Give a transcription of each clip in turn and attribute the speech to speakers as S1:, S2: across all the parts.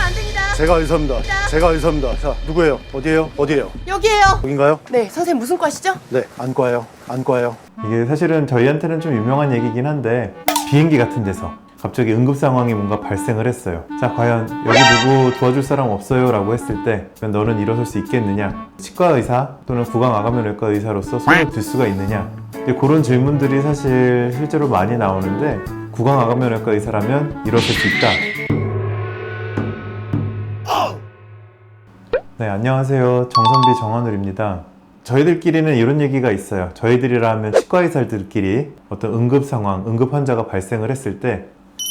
S1: 안 됩니다.
S2: 제가 의사입니다. 제가 의사입니다. 자, 누구예요? 어디예요? 어디예요?
S1: 여기에요.
S2: 여긴가요?
S1: 네, 선생님 무슨 과시죠?
S2: 네, 안과예요. 안과예요.
S3: 이게 사실은 저희한테는 좀 유명한 얘기긴 한데 비행기 같은 데서 갑자기 응급 상황이 뭔가 발생을 했어요. 자, 과연 여기 누구 도와줄 사람 없어요? 라고 했을 때 너는 일어설 수 있겠느냐? 치과 의사 또는 구강암암외과 의사로서 손을 들 수가 있느냐? 그런 질문들이 사실 실제로 많이 나오는데 구강암암외과 의사라면 일어설 수 있다. 네, 안녕하세요. 정선비 정한울입니다. 저희들끼리는 이런 얘기가 있어요. 저희들이라면 치과 의사들끼리 어떤 응급 상황, 응급 환자가 발생을 했을 때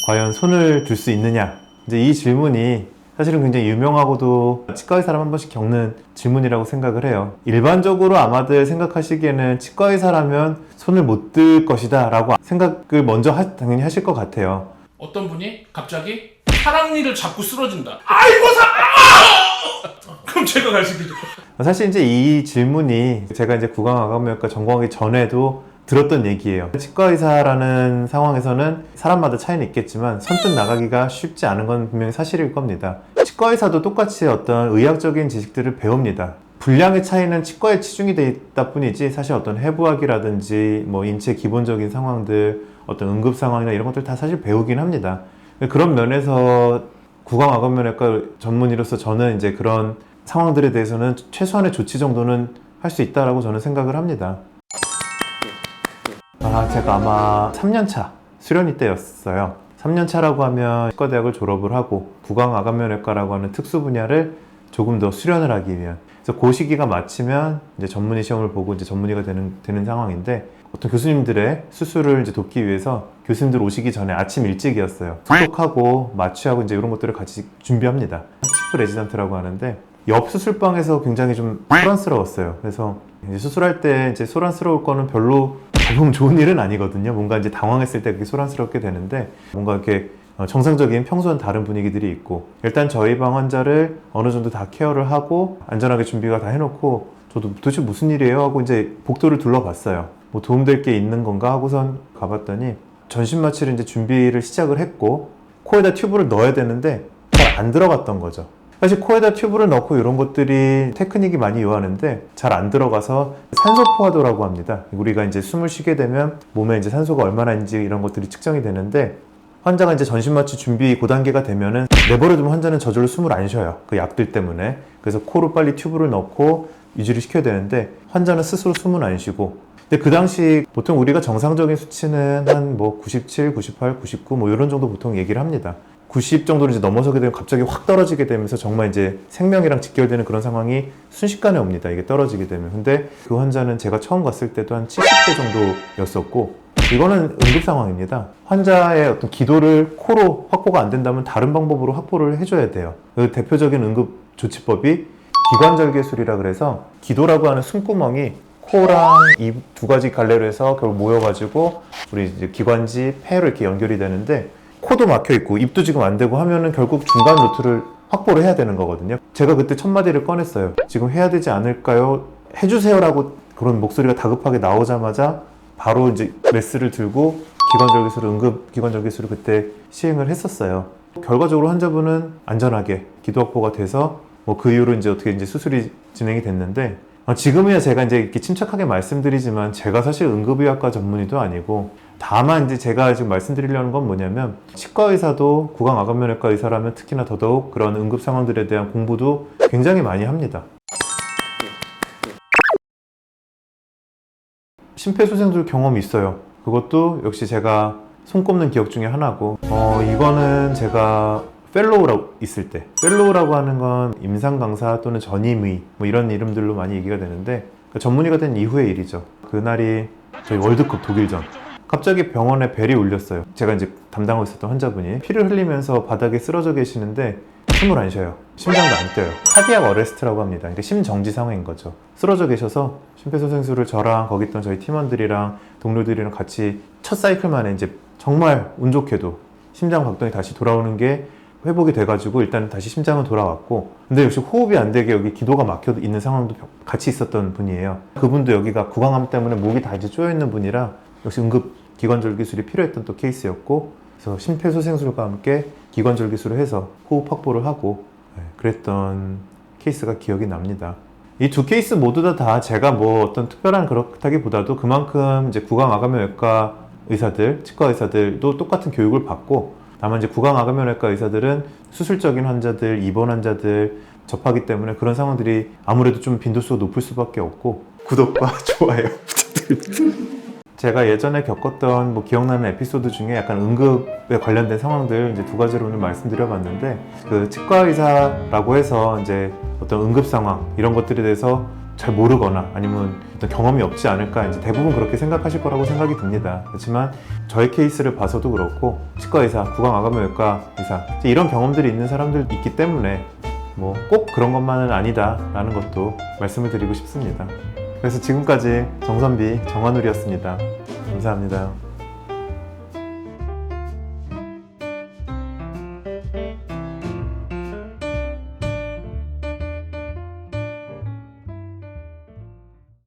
S3: 과연 손을 들 수 있느냐? 이제 이 질문이 사실은 굉장히 유명하고도 치과 의사람 한 번씩 겪는 질문이라고 생각을 해요. 일반적으로 아마들 생각하시기에는 치과 의사라면 손을 못 들 것이다 라고 생각을 먼저 당연히 하실 것 같아요.
S4: 어떤 분이 갑자기 사랑니를 잡고 쓰러진다. 아이고 그럼 제가 갈 수 있겠죠.
S3: 사실 이제 이 질문이 제가 이제 구강암암외과 전공하기 전에도 들었던 얘기예요. 치과 의사라는 상황에서는 사람마다 차이는 있겠지만 선뜻 나가기가 쉽지 않은 건 분명히 사실일 겁니다. 치과 의사도 똑같이 어떤 의학적인 지식들을 배웁니다. 분량의 차이는 치과에 치중이 돼 있다 뿐이지 사실 어떤 해부학이라든지 뭐 인체 기본적인 상황들, 어떤 응급 상황이나 이런 것들 다 사실 배우긴 합니다. 그런 면에서 구강암암외과 전문의로서 저는 이제 그런 상황들에 대해서는 최소한의 조치 정도는 할 수 있다라고 저는 생각을 합니다. 제가 아마 3년차 수련의 때였어요. 3년차라고 하면 치과대학을 졸업을 하고 구강암암외과라고 하는 특수 분야를 조금 더 수련을 하기 위한, 그래서 그 시기가 마치면 이제 전문의 시험을 보고 이제 전문의가 되는 상황인데, 어떤 교수님들의 수술을 이제 돕기 위해서 교수님들 오시기 전에 아침 일찍이었어요. 소독하고 마취하고 이제 이런 것들을 같이 준비합니다. 치프 레지던트라고 하는데 옆 수술방에서 굉장히 좀 소란스러웠어요. 그래서 이제 수술할 때 이제 소란스러울 거는 별로 보통 좋은 일은 아니거든요. 뭔가 이제 당황했을 때 그렇게 소란스럽게 되는데, 뭔가 이렇게 정상적인 평소와는 다른 분위기들이 있고, 일단 저희 방 환자를 어느 정도 다 케어를 하고 안전하게 준비가 다 해놓고, 저도 도대체 무슨 일이에요? 하고 이제 복도를 둘러봤어요. 뭐 도움될 게 있는 건가 하고선 가봤더니 전신 마취를 이제 준비를 시작을 했고, 코에다 튜브를 넣어야 되는데 잘 안 들어갔던 거죠. 사실 코에다 튜브를 넣고 이런 것들이 테크닉이 많이 요하는데 잘 안 들어가서 산소 포화도라고 합니다. 우리가 이제 숨을 쉬게 되면 몸에 이제 산소가 얼마나 있는지 이런 것들이 측정이 되는데, 환자가 이제 전신마취 준비 그 단계가 되면은 내버려두면 환자는 저절로 숨을 안 쉬어요. 그 약들 때문에. 그래서 코로 빨리 튜브를 넣고 유지를 시켜야 되는데 환자는 스스로 숨은 안 쉬고. 근데 그 당시 보통 우리가 정상적인 수치는 한 뭐 97, 98, 99 뭐 이런 정도 보통 얘기를 합니다. 90 정도를 이제 넘어서게 되면 갑자기 확 떨어지게 되면서 정말 이제 생명이랑 직결되는 그런 상황이 순식간에 옵니다. 이게 떨어지게 되면. 근데 그 환자는 제가 처음 갔을 때도 한 70대 정도였었고, 이거는 응급 상황입니다. 환자의 어떤 기도를 코로 확보가 안 된다면 다른 방법으로 확보를 해줘야 돼요. 그 대표적인 응급 조치법이 기관절개술이라 그래서, 기도라고 하는 숨구멍이 코랑 입 두 가지 갈래로 해서 결국 모여가지고 우리 이제 기관지, 폐로 이렇게 연결이 되는데, 코도 막혀 있고 입도 지금 안 되고 하면은 결국 중간 루트를 확보를 해야 되는 거거든요. 제가 그때 첫 마디를 꺼냈어요. 지금 해야 되지 않을까요? 해주세요라고 그런 목소리가 다급하게 나오자마자 바로 이제 메스를 들고 기관절개술을, 응급 기관절개술을 그때 시행을 했었어요. 결과적으로 환자분은 안전하게 기도 확보가 돼서 뭐 그 이후로 이제 어떻게 이제 수술이 진행이 됐는데, 지금이야 제가 이제 이렇게 침착하게 말씀드리지만 제가 사실 응급의학과 전문의도 아니고, 다만 이제 제가 지금 말씀드리려는 건 뭐냐면, 치과 의사도 구강암암외과 의사라면 특히나 더더욱 그런 응급 상황들에 대한 공부도 굉장히 많이 합니다. 심폐소생술 경험이 있어요. 그것도 역시 제가 손꼽는 기억 중에 하나고, 이거는 제가 펠로우라고 있을 때, 펠로우라고 하는 건 임상 강사 또는 전임의 뭐 이런 이름들로 많이 얘기가 되는데, 전문의가 된 이후의 일이죠. 그날이 저희 월드컵 독일전. 갑자기 병원에 벨이 울렸어요. 제가 이제 담당하고 있었던 환자분이 피를 흘리면서 바닥에 쓰러져 계시는데 숨을 안 쉬어요. 심장도 안 뛰어요. 카디악 어레스트라고 합니다. 그러니까 심정지 상황인 거죠. 쓰러져 계셔서 심폐소생술을 저랑 거기 있던 저희 팀원들이랑 동료들이랑 같이 첫 사이클 만에 이제 정말 운 좋게도 심장 박동이 다시 돌아오는 게 회복이 돼가지고 일단 다시 심장은 돌아왔고, 근데 역시 호흡이 안 되게 여기 기도가 막혀 있는 상황도 같이 있었던 분이에요. 그분도 여기가 구강암 때문에 목이 다 이제 쪼여 있는 분이라 역시 응급 기관절개술이 필요했던 또 케이스였고, 그래서 심폐소생술과 함께 기관절기술을 해서 호흡 확보를 하고 그랬던 케이스가 기억이 납니다. 이 두 케이스 모두 다 제가 뭐 어떤 특별한 그렇다기보다도 그만큼 이제 구강암외과 의사들, 치과 의사들도 똑같은 교육을 받고, 다만 이제 구강암외과 의사들은 수술적인 환자들, 입원 환자들 접하기 때문에 그런 상황들이 아무래도 좀 빈도수가 높을 수밖에 없고, 구독과 좋아요 부탁드립니다. 제가 예전에 겪었던 뭐 기억나는 에피소드 중에 약간 응급에 관련된 상황들 이제 두 가지로 오늘 말씀드려봤는데, 그 치과 의사라고 해서 이제 어떤 응급 상황 이런 것들에 대해서 잘 모르거나 아니면 어떤 경험이 없지 않을까, 이제 대부분 그렇게 생각하실 거라고 생각이 듭니다. 그렇지만 저의 케이스를 봐서도 그렇고 치과 의사, 구강암외과 의사 이런 경험들이 있는 사람들 있기 때문에 뭐 꼭 그런 것만은 아니다라는 것도 말씀을 드리고 싶습니다. 그래서 지금까지 정선비 정한울이었습니다. 감사합니다.